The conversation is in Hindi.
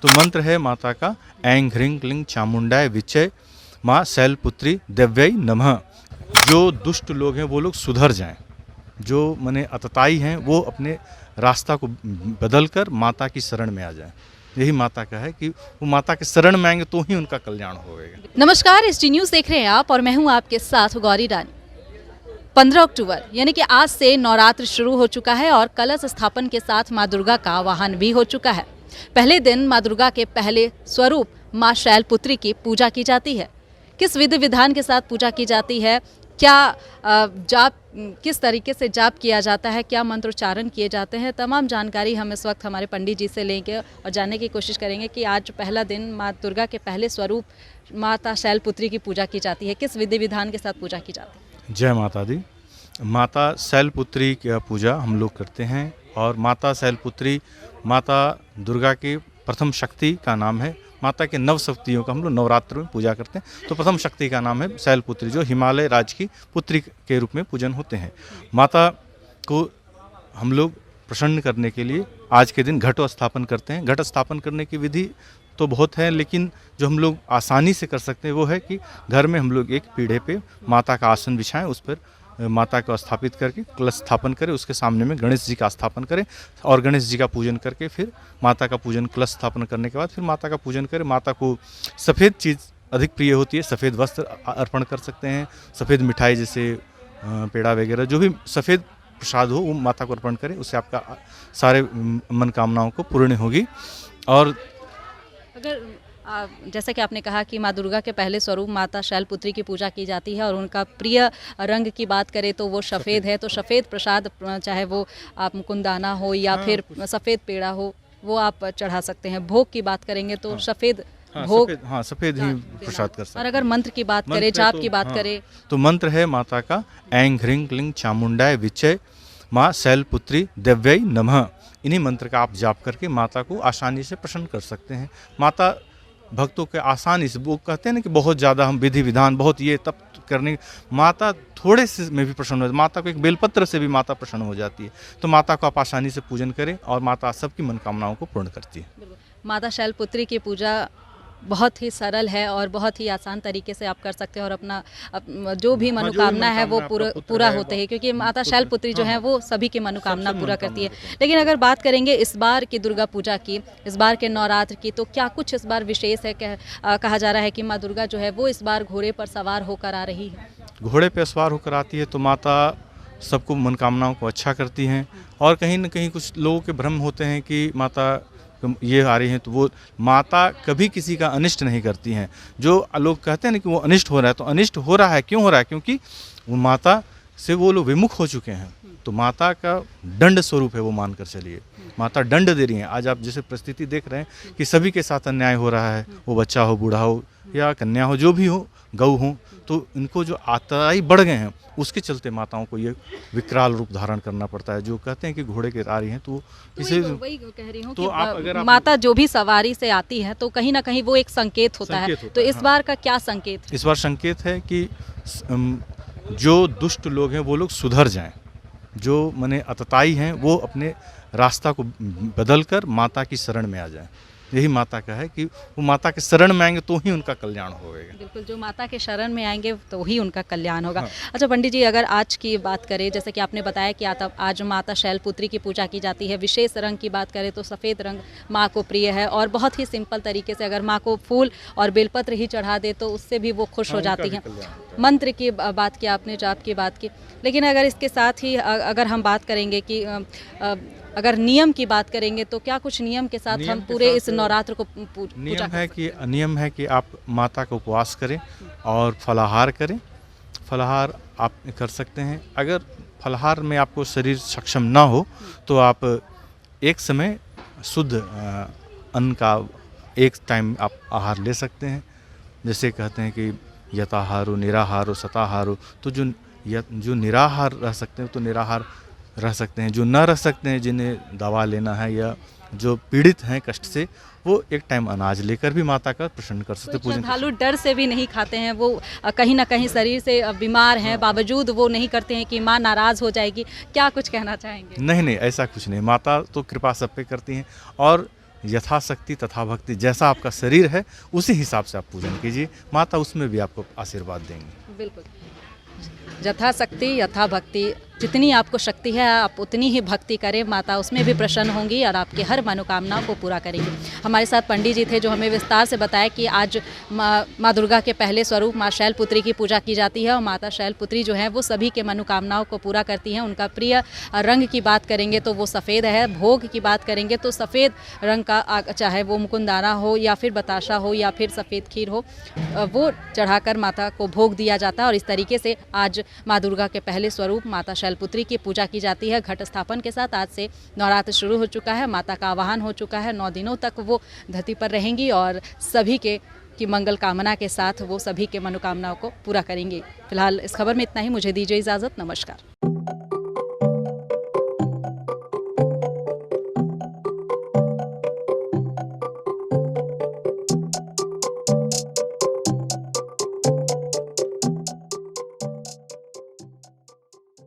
तो मंत्र है माता का ऐं ह्रीं क्लीं चामुंडाय विचय माँ शैलपुत्री देव्यै नमः। जो दुष्ट लोग हैं वो लोग सुधर जाएं, जो मने अतताई हैं वो अपने रास्ता को बदलकर माता की शरण में आ जाएं। यही माता का है कि वो माता के शरण में आएंगे तो ही उनका कल्याण होगा। नमस्कार, ST न्यूज़ देख रहे हैं आप और मैं हूं आपके साथ गौरी रानी। 15 अक्टूबर यानी कि आज से नवरात्र शुरू हो चुका है और कलश स्थापन के साथ माँ दुर्गा का आवाहन भी हो चुका है। पहले दिन माँ दुर्गा के पहले स्वरूप माँ शैलपुत्री की पूजा की जाती है। किस विधि विधान के साथ पूजा की जाती है, क्या जाप किस तरीके से जाप किया जाता है, क्या मंत्रोच्चारण किए जाते हैं, तमाम जानकारी हम इस वक्त हमारे पंडित जी से लेंगे और जानने की कोशिश करेंगे कि आज पहला दिन माँ दुर्गा के पहले स्वरूप माता शैलपुत्री की पूजा की जाती है, किस विधि विधान के साथ पूजा की जाती है। जय माता दी। माता शैलपुत्री की पूजा हम लोग करते हैं और माता शैलपुत्री माता दुर्गा की प्रथम शक्ति का नाम है। माता के नव शक्तियों का हम लोग नवरात्र में पूजा करते हैं। तो प्रथम शक्ति का नाम है शैलपुत्री, जो हिमालय राज्य की पुत्री के रूप में पूजन होते हैं। माता को हम लोग प्रसन्न करने के लिए आज के दिन घट स्थापन करते हैं। घट स्थापन करने की विधि तो बहुत है, लेकिन जो हम लोग आसानी से कर सकते हैं वो है कि घर में हम लोग एक पीढ़े पे माता का आसन बिछाएं, उस पर माता को स्थापित करके कलश स्थापन करें, उसके सामने में गणेश जी का स्थापन करें और गणेश जी का पूजन करके फिर माता का पूजन, कलश स्थापन करने के बाद फिर माता का पूजन करें। माता को सफ़ेद चीज़ अधिक प्रिय होती है, सफ़ेद वस्त्र अर्पण कर सकते हैं, सफ़ेद मिठाई जैसे पेड़ा वगैरह, जो भी सफ़ेद प्रसाद हो वो माता को अर्पण करें, उससे आपका सारे मनोकामनाओं को पूर्ण होगी। और अगर जैसा कि आपने कहा कि माँ दुर्गा के पहले स्वरूप माता शैलपुत्री की पूजा की जाती है और उनका प्रिय रंग की बात करें तो वो सफ़ेद है, तो सफ़ेद प्रसाद चाहे वो आप मुकुंदाना हो या फिर सफ़ेद पेड़ा हो वो आप चढ़ा सकते हैं। भोग की बात करेंगे तो सफ़ेद भोग, सफ़ेद ही प्रसाद कर सकते हैं। और अगर मंत्र की बात करें, जाप की बात करें तो मंत्र है माता का ऐं ह्रीं क्लीं चामुंडाय विचय माँ शैलपुत्री देव्यै नमः। इन्हीं मंत्र का आप जाप करके माता को आसानी से प्रसन्न कर सकते हैं। माता भक्तों के आसानी से, वो कहते हैं ना कि बहुत ज़्यादा हम विधि विधान बहुत ये तब करने, माता थोड़े से में भी प्रसन्न हो, माता को एक बेलपत्र से भी माता प्रसन्न हो जाती है। तो माता को आप आसानी से पूजन करें और माता सबकी मनोकामनाओं को पूर्ण करती है। माता शैलपुत्री की पूजा बहुत ही सरल है और बहुत ही आसान तरीके से आप कर सकते हैं और अपना जो भी मनोकामना है वो पूरा होते हैं, क्योंकि माता शैलपुत्री जो है वो सभी की मनोकामना पूरा करती है। लेकिन अगर बात करेंगे इस बार की दुर्गा पूजा की, इस बार के नवरात्र की, तो क्या कुछ इस बार विशेष है? कहा जा रहा है कि माँ दुर्गा जो है वो इस बार घोड़े पर सवार होकर आ रही है। घोड़े पर सवार होकर आती है तो माता सबको मनोकामनाओं को अच्छा करती हैं। और कहीं ना कहीं कुछ लोगों के भ्रम होते हैं कि माता ये आ रही हैं तो वो माता कभी किसी का अनिष्ट नहीं करती हैं। जो लोग कहते हैं ना कि वो अनिष्ट हो रहा है, तो अनिष्ट हो रहा है क्यों हो रहा है? क्योंकि वो माता से वो लोग विमुख हो चुके हैं। तो माता का दंड स्वरूप है वो, मानकर चलिए माता दंड दे रही हैं। आज आप जैसे परिस्थिति देख रहे हैं कि सभी के साथ अन्याय हो रहा है, वो बच्चा हो, बूढ़ा हो या कन्या हो, जो भी हो, गऊ हो, तो इनको जो आतताई बढ़ गए हैं उसके चलते माताओं को ये विकराल रूप धारण करना पड़ता है। जो कहते हैं कि घोड़े के आ रही हैं तो इसे वही कह रही हूँ तो कि माता जो भी सवारी से आती है तो कहीं ना कहीं वो एक संकेत होता है। तो इस बार का क्या संकेत है? इस बार संकेत है कि जो दुष्ट लोग हैं वो लोग सुधर जाएं, जो मने अतताई हैं वो अपने रास्ता को बदलकर माता की शरण में आ जाएं। यही माता का है कि वो माता के शरण में आएंगे तो ही उनका कल्याण होगा। बिल्कुल, जो माता के शरण में आएंगे तो ही उनका कल्याण होगा। अच्छा पंडित जी, अगर आज की बात करें, जैसे कि आपने बताया कि आज माता शैलपुत्री की पूजा की जाती है, विशेष रंग की बात करें तो सफ़ेद रंग माँ को प्रिय है और बहुत ही सिंपल तरीके से अगर माँ को फूल और बेलपत्र ही चढ़ा दे तो उससे भी वो खुश हो जाती हैं। मंत्र की बात की आपने, जाप की बात की, लेकिन अगर इसके साथ ही अगर हम बात करेंगे कि अगर नियम की बात करेंगे तो क्या कुछ नियम के साथ हम पूरे इस नवरात्र को पूजा नियम है कि आप माता का उपवास करें और फलाहार करें। फलाहार आप कर सकते हैं। अगर फलाहार में आपको शरीर सक्षम ना हो तो आप एक समय शुद्ध अन्न का एक टाइम आप आहार ले सकते हैं। जैसे कहते हैं कि यताहारो, निराहारो, सताहारो, तो जो निराहार रह सकते हैं तो निराहार रह सकते हैं, जो न रह सकते हैं, जिन्हें दवा लेना है या जो पीड़ित हैं कष्ट से, वो एक टाइम अनाज लेकर भी माता का प्रसन्न कर सकते हैं। श्रद्धालु डर से भी नहीं खाते हैं, वो कहीं ना कहीं शरीर से बीमार हैं, बावजूद वो नहीं करते हैं कि माँ नाराज़ हो जाएगी। क्या कुछ कहना चाहेंगे? नहीं, ऐसा कुछ नहीं। माता तो कृपा सब पे करती हैं और यथाशक्ति तथा भक्ति, जैसा आपका शरीर है उसी हिसाब से आप पूजन कीजिए, माता उसमें भी आपको आशीर्वाद देंगी। बिल्कुल, यथाशक्ति यथा भक्ति, जितनी आपको शक्ति है आप उतनी ही भक्ति करें, माता उसमें भी प्रसन्न होंगी और आपकी हर मनोकामनाओं को पूरा करेंगी। हमारे साथ पंडित जी थे जो हमें विस्तार से बताया कि आज माँ दुर्गा के पहले स्वरूप माँ शैलपुत्री की पूजा की जाती है और माता शैलपुत्री जो है वो सभी के मनोकामनाओं को पूरा करती हैं। उनका प्रिय रंग की बात करेंगे तो वो सफ़ेद है, भोग की बात करेंगे तो सफ़ेद रंग का, चाहे वो मुकुंदाना हो या फिर बताशा हो या फिर सफ़ेद खीर हो, वो चढ़ाकर माता को भोग दिया जाता है। और इस तरीके से आज माँ दुर्गा के पहले स्वरूप माता शैलपुत्री की पूजा की जाती है। घट स्थापन के साथ आज से नवरात्र शुरू हो चुका है, माता का आवाहन हो चुका है। 9 दिनों तक वो धरती पर रहेंगी और सभी के की मंगल कामना के साथ वो सभी के मनोकामनाओं को पूरा करेंगी। फिलहाल इस खबर में इतना ही, मुझे दीजिए इजाज़त, नमस्कार।